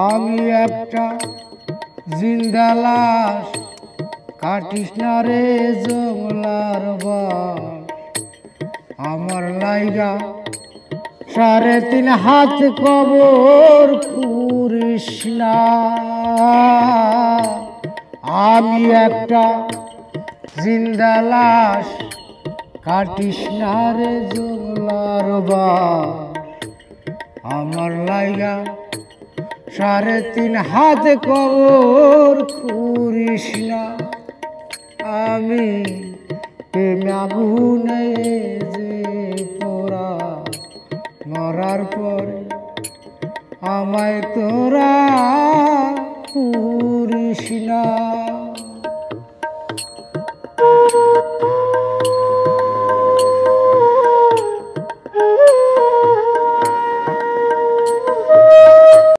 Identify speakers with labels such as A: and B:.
A: আমি একটা জিন্দা লাশ, কাটিস না রে জংলার বাস। আমার লাইগা 3.5 হাত কবর করিস না। আমি একটা জিন্দা লাশ, কাটিস না রে জংলার বাস। আমার লাইগা 3.5 হাত কবর করিস না। আমি প্রেমে আগুনে যে পোড়া, মরার পরে আমায় তোরা পুরিস না।